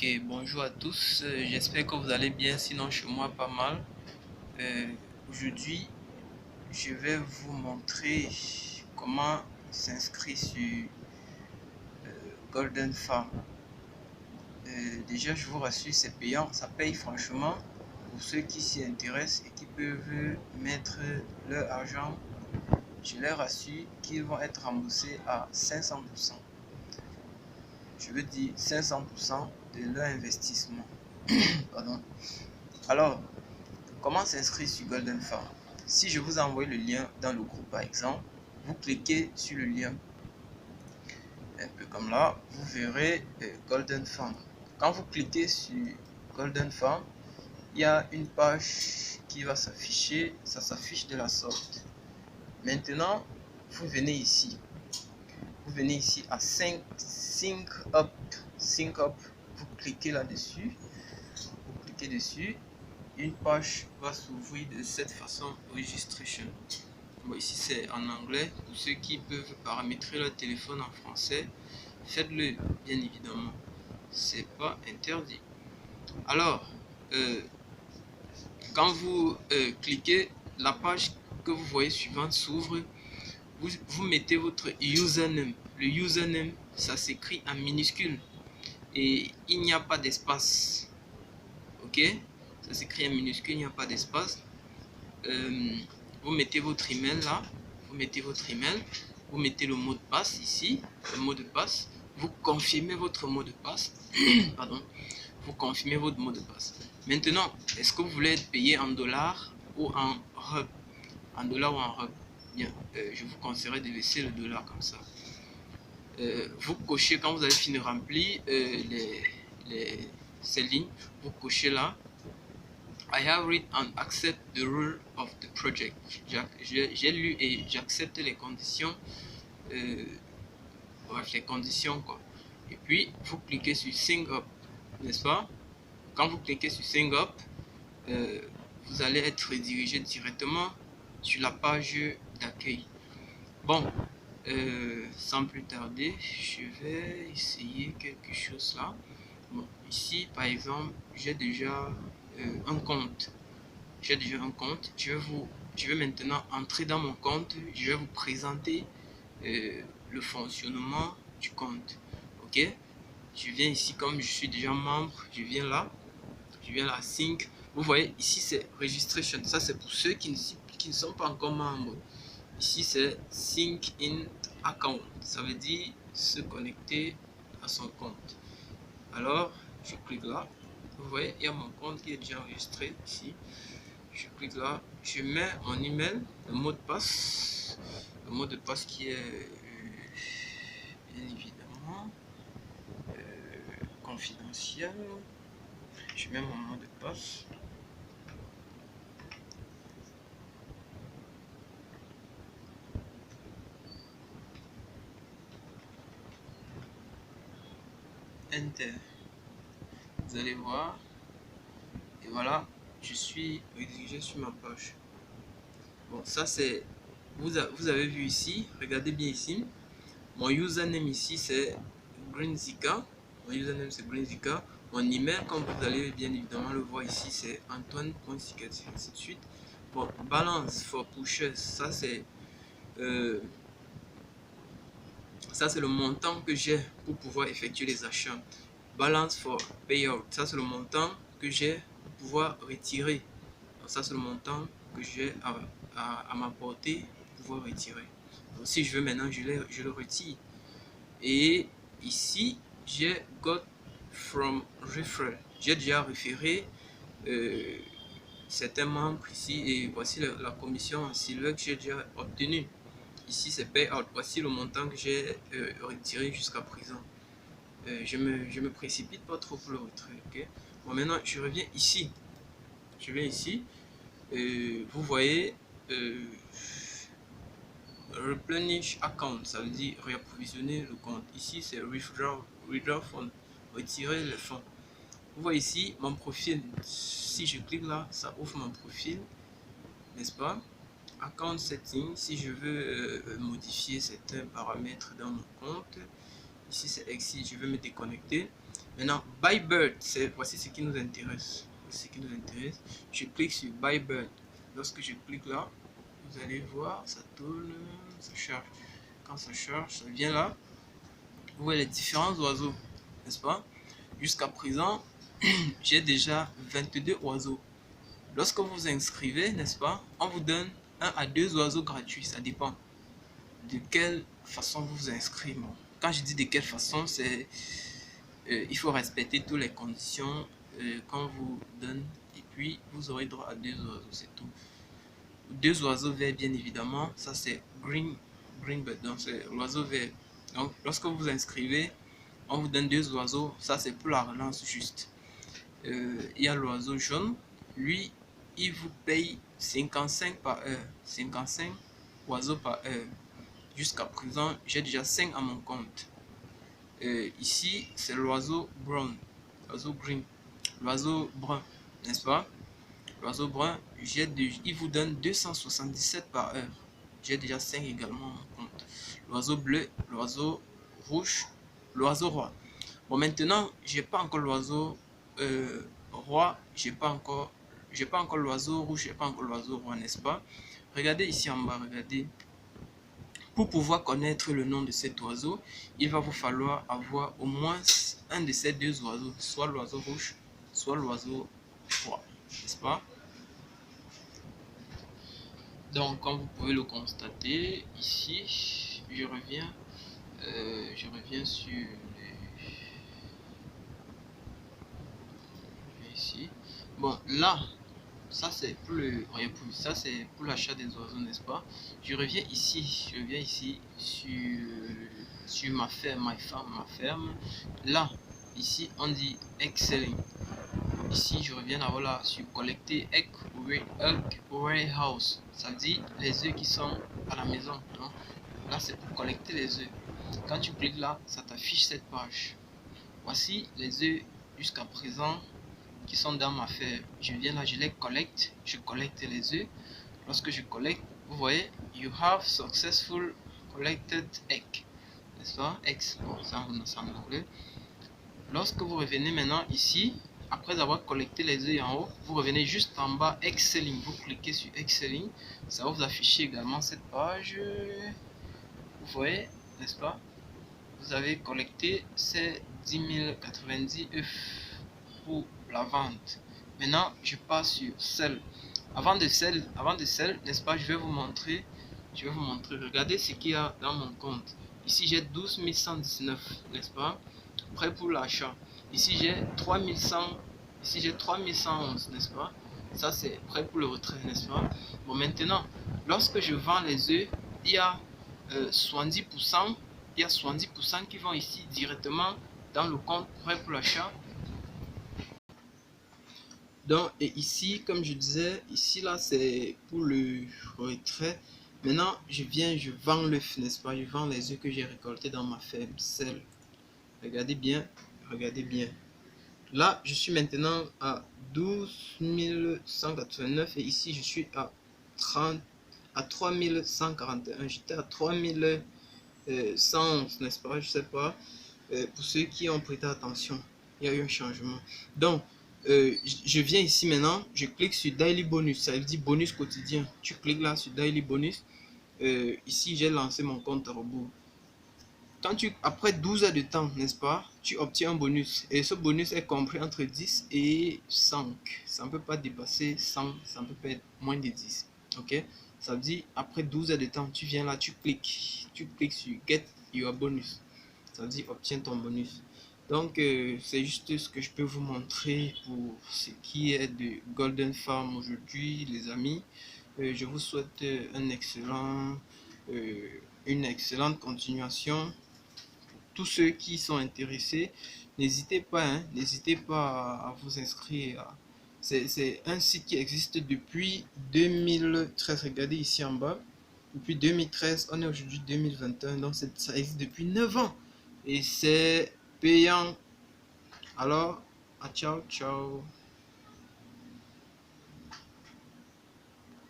Ok, bonjour à tous, j'espère que vous allez bien, sinon chez moi pas mal. Euh, Aujourd'hui, je vais vous montrer comment s'inscrire sur Golden Farm. Déjà, je vous rassure, c'est payant, ça paye franchement pour ceux qui s'y intéressent et qui peuvent mettre leur argent. Je leur rassure qu'ils vont être remboursés à 500%. Je veux dire 500% de leur investissement. Pardon. Alors, comment s'inscrire sur Golden Farm? Si je vous envoie le lien dans le groupe par exemple, vous cliquez sur le lien, un peu comme là, vous verrez Golden Farm. Quand vous cliquez sur Golden Farm, il y a une page qui va s'afficher, ça s'affiche de la sorte. Maintenant, vous venez ici. Vous venez ici à Sync Up. Sync Up. Vous cliquez là-dessus. Vous cliquez dessus. Une page va s'ouvrir de cette façon. Registration. Bon, ici c'est en anglais. Pour ceux qui peuvent paramétrer leur téléphone en français, faites-le, bien évidemment. C'est pas interdit. Alors, quand vous cliquez, la page que vous voyez suivante s'ouvre. Vous mettez votre username. Le username, ça s'écrit en minuscule et il n'y a pas d'espace. Ok, ça s'écrit en minuscule, il n'y a pas d'espace. Vous mettez votre email là, vous mettez votre email, vous mettez le mot de passe ici, le mot de passe, vous confirmez votre mot de passe. Pardon, vous confirmez votre mot de passe. Maintenant, est-ce que vous voulez être payé en dollars ou en hub? En dollars ou en hub? Bien, je vous conseillerais de laisser le dollar comme ça. Vous cochez, quand vous avez fini de remplir ces lignes, vous cochez là. I have read and accept the rule of the project. J'ai lu et j'accepte les conditions. Bref, les conditions quoi. Et puis, vous cliquez sur Sign Up, n'est-ce pas? Quand vous cliquez sur Sign Up, vous allez être redirigé directement sur la page d'accueil. Bon, sans plus tarder, je vais essayer quelque chose là. Bon, ici, par exemple, j'ai déjà un compte. J'ai déjà un compte. Je vais maintenant entrer dans mon compte. Je vais vous présenter le fonctionnement du compte. Ok, je viens ici comme je suis déjà membre. Je viens là, sync. Vous voyez ici c'est registration. Ça c'est pour ceux qui ne sont pas encore membres. Ici c'est sync in account. Ça veut dire se connecter à son compte. Alors je clique là. Vous voyez, il y a mon compte qui est déjà enregistré ici. Je clique là, je mets mon email, le mot de passe qui est bien évidemment confidentiel. Je mets mon mot de passe. Enter. Vous allez voir. Et voilà, je suis redirigé sur ma page. Bon, ça c'est... Vous avez vu ici, regardez bien ici. Mon username ici c'est Greenzica. Mon username c'est Greenzica. Mon email, comme vous allez bien évidemment le voir ici, c'est Antoine.Sikati, ainsi de suite. Bon, balance for pushers, ça c'est le montant que j'ai pour pouvoir effectuer les achats. Balance for payout, ça c'est le montant que j'ai pour pouvoir retirer. Donc, ça c'est le montant que j'ai à m'apporter pour pouvoir retirer. Donc, si je veux maintenant, je le retire. Et ici, j'ai got from refer. J'ai déjà référé certains membres ici et voici la commission en silver que j'ai déjà obtenue. Ici, c'est payout. Voici le montant que j'ai retiré jusqu'à présent. Je me précipite pas trop pour le retrait. Okay? Bon, maintenant, je reviens ici. Je viens ici. Vous voyez replenish account, ça veut dire réapprovisionner le compte. Ici c'est withdraw fund, retirer les fonds. Vous voyez ici mon profil. Si je clique là, ça ouvre mon profil, n'est-ce pas? Account setting, si je veux modifier certains paramètres dans mon compte. Ici c'est exit, je veux me déconnecter. Maintenant, Buy Bird, voici ce qui nous intéresse. Voici ce qui nous intéresse. Je clique sur Buy Bird. Lorsque je clique là, vous allez voir, ça tourne, ça charge. Quand ça charge, ça vient là. Vous voyez les différents oiseaux, n'est-ce pas? Jusqu'à présent, j'ai déjà 22 oiseaux. Lorsque vous vous inscrivez, n'est-ce pas, on vous donne 1 à 2 oiseaux gratuits. Ça dépend de quelle façon vous vous inscrivez. Quand je dis de quelle façon, c'est il faut respecter toutes les conditions qu'on vous donne. Et puis, vous aurez droit à 2 oiseaux, c'est tout. 2 oiseaux verts, bien évidemment. Ça, c'est Greenbird, donc c'est l'oiseau vert. Donc, lorsque vous vous inscrivez, on vous donne 2 oiseaux. Ça, c'est pour la relance juste. Il y a l'oiseau jaune. Lui, il vous paye 55 par heure. 55 oiseaux par heure. Jusqu'à présent, j'ai déjà 5 à mon compte. Ici, c'est l'oiseau brown. L'oiseau green. L'oiseau brun, n'est-ce pas? L'oiseau brun, il vous donne 277 par heure. J'ai déjà 5 également à mon compte. L'oiseau bleu, l'oiseau rouge, l'oiseau roi. Bon, maintenant, j'ai pas encore l'oiseau roi, j'ai pas encore l'oiseau rouge, j'ai pas encore l'oiseau roi, n'est-ce pas? Regardez ici en bas, regardez. Pour pouvoir connaître le nom de cet oiseau, il va vous falloir avoir au moins un de ces 2 oiseaux, soit l'oiseau rouge, soit l'oiseau roi, n'est-ce pas? Donc, comme vous pouvez le constater, ici, je reviens sur ici. Bon, là, ça c'est pour le ça c'est pour l'achat des oiseaux, n'est-ce pas? Je reviens ici sur ma ferme, ma ferme. Là, ici, on dit egg selling. Ici, je reviens à voilà sur collecter egg warehouse. Ça dit les œufs qui sont à la maison. Donc, là, c'est pour collecter les œufs. Quand tu cliques là, ça t'affiche cette page. Voici les œufs jusqu'à présent qui sont dans ma ferme. Je viens là, je les collecte. Je collecte les œufs. Lorsque je collecte, vous voyez, you have successful collected egg. N'est-ce pas? Eggs. Bon, ça en anglais. Lorsque vous revenez maintenant ici, après avoir collecté les œufs en haut, vous revenez juste en bas, Excelling. Vous cliquez sur Excelling. Ça va vous afficher également cette page. Vous voyez, n'est-ce pas? Vous avez collecté ces 10 090 œufs pour la vente. Maintenant, je passe sur Sell. Avant de sell, n'est-ce pas, je vais vous montrer. Regardez ce qu'il y a dans mon compte. Ici, j'ai 12 119, n'est-ce pas? Prêt pour l'achat. Ici, j'ai 3100. Ici, j'ai 3111, n'est-ce pas? Ça, c'est prêt pour le retrait, n'est-ce pas? Bon, maintenant, lorsque je vends les œufs, il y a 70%. Il y a 70% qui vont ici directement dans le compte prêt pour l'achat. Donc, et ici, comme je disais, ici, là, c'est pour le retrait. Maintenant, je vends l'œuf, n'est-ce pas? Je vends les œufs que j'ai récoltés dans ma ferme. Sell. Regardez bien, regardez bien. Là, je suis maintenant à 12 189 et ici, je suis à 3141. J'étais à 3111, n'est-ce pas? Je sais pas. Pour ceux qui ont prêté attention, il y a eu un changement. Donc, je viens ici maintenant, je clique sur Daily Bonus, ça veut dire bonus quotidien. Tu cliques là sur Daily Bonus. Ici, j'ai lancé mon compte à rebours. Après 12 heures de temps, n'est-ce pas, tu obtiens un bonus. Et ce bonus est compris entre 10 et 5. Ça ne peut pas dépasser 100, ça ne peut pas être moins de 10. Ok? Ça veut dire, après 12 heures de temps, tu viens là, tu cliques sur Get Your Bonus. Ça veut dire, obtiens ton bonus. Donc, c'est juste ce que je peux vous montrer pour ce qui est de Golden Farm aujourd'hui, les amis. Je vous souhaite une excellente continuation. Tous ceux qui sont intéressés, n'hésitez pas à vous inscrire. C'est un site qui existe depuis 2013. Regardez ici en bas. Depuis 2013, on est aujourd'hui 2021. Donc ça existe depuis 9 ans. Et c'est payant. Alors, ciao, ciao.